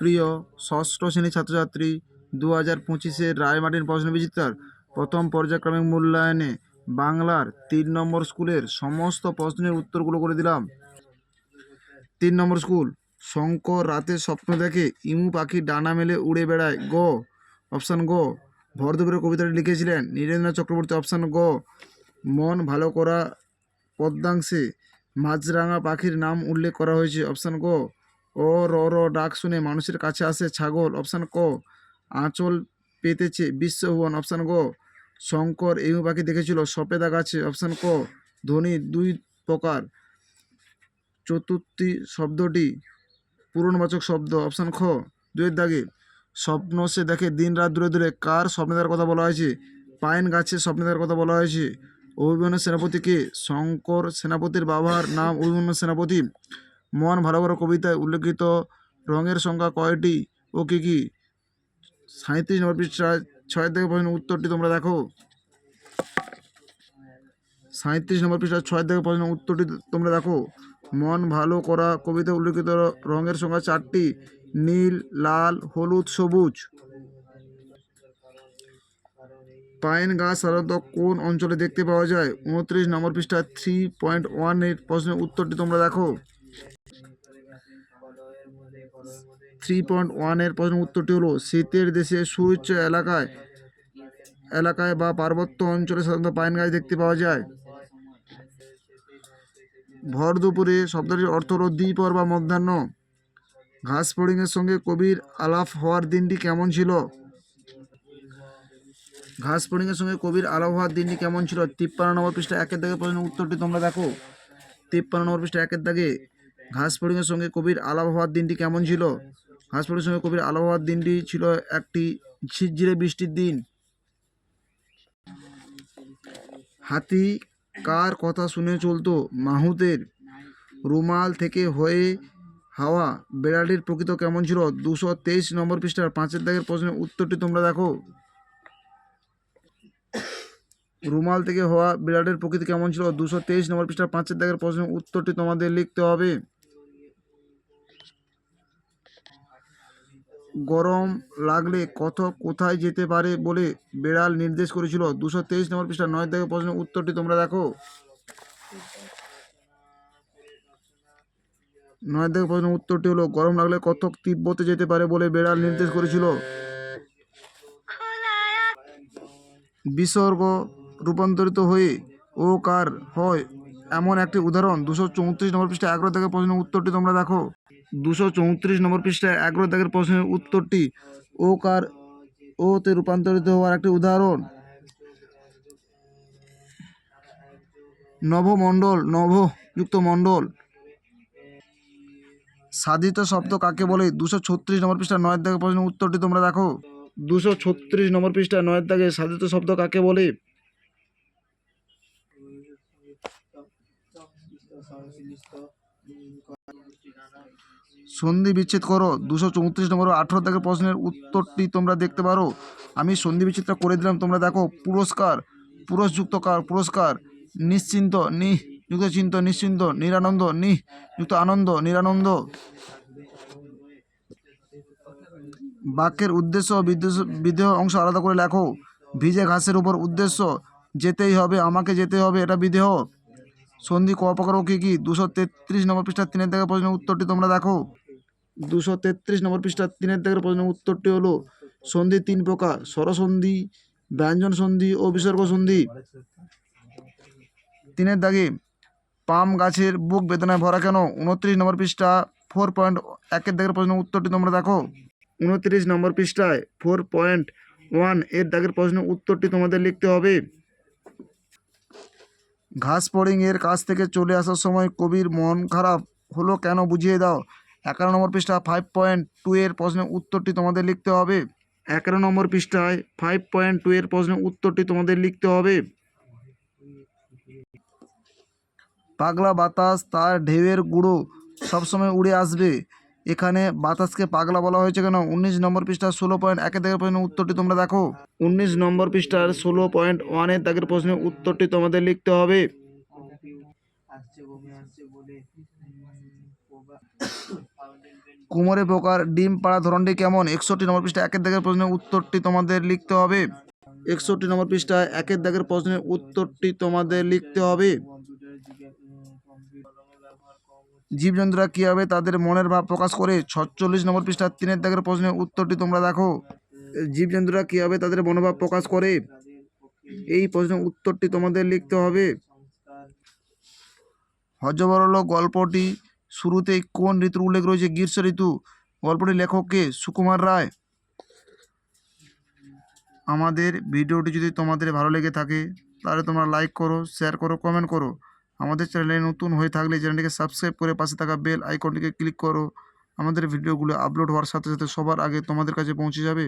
প্রিয় ষষ্ঠ শ্রেণীর ছাত্রছাত্রী, 2025-এর রায়মার্টিন প্রশ্ন বিচিত্রার প্রথম পর্যায়ক্রমিক মূল্যায়নে বাংলার 3 নম্বর স্কুলের সমস্ত প্রশ্নের উত্তরগুলো করে দিলাম। 3 নম্বর স্কুল, শঙ্কর রাতে স্বপ্ন দেখে ইমু পাখি ডানা মেলে উড়ে বেড়ায়। গ, অপশান গ। ভরদুপুরের কবিতাটি লিখেছিলেন নীরেন্দ্রনাথ চক্রবর্তী। অপশান গ। মন ভালো করা পদ্যাংশে মাছরাঙা পাখির নাম উল্লেখ করা হয়েছে। অপশান গ। ও র র ডাক শুনে মানুষের কাছে আসে ছাগল। অপশান ক। আঁচল পেতেছে বিশ্বভুবন। অপশান গ। শঙ্কর এমু পাখি দেখেছিল সপেদা গাছে। অপশান ক। ধ্বনি 2 প্রকার, চতুর্থী শব্দটি পূরণবাচক শব্দ। অপশান খ। 2-এর দাগে, স্বপ্ন সে দেখে দিন রাত দূরে দূরে কার স্বপ্নেদার কথা বলা হয়েছে? পাইন গাছের স্বপ্নেদার কথা বলা হয়েছে। অভিমন্যু সেনাপতিকে, শঙ্কর সেনাপতির বাবার নাম অভিমন্যু সেনাপতি। মন ভালো করে কবিতায় উল্লেখিত রঙের সংখ্যা কয়টি ও কী কী? 37 নম্বর পৃষ্ঠায় 6 থেকে প্রশ্নের উত্তরটি তোমরা দেখো। 37 নম্বর পৃষ্ঠায় 6 থেকে প্রশ্নের উত্তরটি তোমরা দেখো। মন ভালো করা কবিতায় উল্লেখিত রঙের সংখ্যা 4টি: নীল, লাল, হলুদ, সবুজ। পাইন গাছ সাধারণত কোন অঞ্চলে দেখতে পাওয়া যায়? 29 নম্বর পৃষ্ঠায় 3.1-এর প্রশ্নের উত্তরটি তোমরা দেখো। 3.1-এর প্রশ্নের উত্তরটি হলো শীতের দেশে সুউচ্চ এলাকায় বা পার্বত্য অঞ্চলে সাধারণত পাইন গাছ দেখতে পাওয়া যায়। ভর দুপুরে শব্দটির অর্থ হলো দ্বিপহর বা মধ্যাহ্ন। ঘাস ফড়িংয়ের সঙ্গে কবির আলাপ হওয়ার দিনটি কেমন ছিল? ঘাস ফড়িংয়ের সঙ্গে কবির আলাপ হওয়ার দিনটি কেমন ছিল? 53 নম্বর পৃষ্ঠা 1-এর দাগে প্রশ্নের উত্তরটি তোমরা দেখো। 53 নম্বর পৃষ্ঠা 1-এর দাগে, ঘাস ফড়িংয়ের সঙ্গে কবির আলাপ হওয়ার দিনটি কেমন ছিল? ঘাস ফড়িংয়ের সঙ্গে কবির আলাপ হওয়ার দিনটি ছিল একটি ঝিরঝিরে বৃষ্টির দিন। হাতি কার কথা শুনে চলতো? মাহুতের। রুমাল থেকে হয়ে হাওয়া বেড়ালটির প্রকৃত কেমন ছিল? 223 নম্বর পৃষ্ঠার 5-এর দাগের প্রশ্নের উত্তরটি তোমরা দেখো। রুমাল থেকে হওয়া বিড়ালের প্রকৃতি কেমন ছিল? 223 নম্বর পৃষ্ঠার 5-এর দাগের প্রশ্নের উত্তরটি তোমাদের লিখতে হবে। গরম লাগলে কতক কোথায় যেতে পারে বলে বেড়াল নির্দেশ করেছিল? 223 নম্বর পৃষ্ঠার 9-এর দাগের প্রশ্নের উত্তরটি তোমরা দেখো। 9-এর দাগের প্রশ্নের উত্তরটি হলো গরম লাগলে কতক তিব্বতে যেতে পারে বলে বেড়াল নির্দেশ করেছিল। বিসর্গ রূপান্তরিত হয়ে ও কার হয় এমন একটি উদাহরণ। 234 নম্বর পৃষ্ঠায় 11 দাগের প্রশ্নের উত্তরটি তোমরা দেখো। 234 নম্বর পৃষ্ঠায় 11 দাগের প্রশ্নের উত্তরটি ও কার ও তে রূপান্তরিত হওয়ার একটি উদাহরণ। নভমণ্ডল, নভ যুক্ত মণ্ডল। সাধিত শব্দ কাকে বলে? 236 নম্বর পৃষ্ঠায় 9-এর দাগের প্রশ্নের উত্তরটি তোমরা দেখো। 236 নম্বর পৃষ্ঠায় 9-এর দাগে সাধিত শব্দ কাকে বলে? সন্ধি বিচ্ছেদ করো। 234 নম্বর 18 দাগের প্রশ্নের উত্তরটি তোমরা দেখতে পারো। আমি সন্ধি বিচ্ছেদটা করে দিলাম, তোমরা দেখো। পুরস্কার, পুরস্যুক্ত কার পুরস্কার। নিশ্চিন্ত, নিহ যুক্ত চিন্ত নিশ্চিন্ত। নিরানন্দ, নিহ যুক্ত আনন্দ নিরানন্দ। বাক্যের উদ্দেশ্য ও বিধেয় অংশ আলাদা করে লেখো। ভিজে ঘাসের উপর উদ্দেশ্য যেতেই হবে, আমাকে যেতে হবে, এটা বিধেয়। সন্ধি ক প্রকার ও কী কী? 233 নম্বর পৃষ্ঠার 3-এর দাগের প্রশ্নের উত্তরটি তোমরা দেখো। 233 নম্বর পৃষ্ঠার 3-এর দাগের প্রশ্নের উত্তরটি হলো সন্ধি 3 প্রকার: স্বরসন্ধি, ব্যঞ্জন সন্ধি ও বিসর্গ সন্ধি। 3-এর দাগে, পাম গাছের বুক বেদনায় ভরা কেন? 29 নম্বর পৃষ্ঠা 4.1-এর দাগের প্রশ্নের উত্তরটি তোমরা দেখো। 29 নম্বর পৃষ্ঠায় 4.1-এর দাগের প্রশ্নের উত্তরটি তোমাদের লিখতে হবে। ঘাস ফড়িং এর কাছ থেকে চলে আসার সময় কবির মন খারাপ হলো কেন বুঝিয়ে দাও। 11 নম্বর পৃষ্ঠা 5.2-এর প্রশ্নের উত্তরটি তোমাদের লিখতে হবে। 11 নম্বর পৃষ্ঠায় 5.2-এর প্রশ্নের উত্তরটি তোমাদের লিখতে হবে। পাগলা বাতাস তার ঢেউয়ের গুঁড়ো সবসময় উড়ে আসবে, এখানে বাতাসকে পাগলা বলা হয়েছে কেন? 19 নম্বর পৃষ্ঠার 16.1-এর দাগের প্রশ্নের উত্তরটি তোমরা দেখো। 19 নম্বর পৃষ্ঠার 16.1-এর দাগের প্রশ্নের উত্তরটি তোমাদের লিখতে হবে। কুমোরে পোকার ডিম পাড়া ধরনটি কেমন? 61 নম্বর পৃষ্ঠা একের দাগের প্রশ্নের উত্তরটি তোমাদের লিখতে হবে। 61 নম্বর পৃষ্ঠায় একের দাগের প্রশ্নের উত্তরটি তোমাদের লিখতে হবে। জীবজন্তুরা কিভাবে তাদের মনের ভাব প্রকাশ করে? 46 নম্বর পৃষ্ঠা 3 দাগের প্রশ্নের উত্তরটি তোমরা দেখো। জীবজন্তুরা কিভাবে তাদের মনোভাব প্রকাশ করে? এই প্রশ্নের উত্তরটি তোমাদের লিখতে হবে। হযবরল গল্পটি শুরুতেই কোন ঋতুর উল্লেখ রয়েছে? গ্রীষ্ম ঋতু। গল্পটির লেখক কে? সুকুমার রায়। আমাদের ভিডিওটি যদি তোমাদের ভালো লেগে থাকে তাহলে তোমরা লাইক করো, শেয়ার করো, কমেন্ট করো। আমাদের চ্যানেলে নতুন হয়ে থাকলে চ্যানেলটিকে সাবস্ক্রাইব করে পাশে থাকা বেল আইকনটিকে ক্লিক করো। আমাদের ভিডিওগুলো আপলোড হওয়ার সাথে সাথে সবার আগে তোমাদের কাছে পৌঁছে যাবে।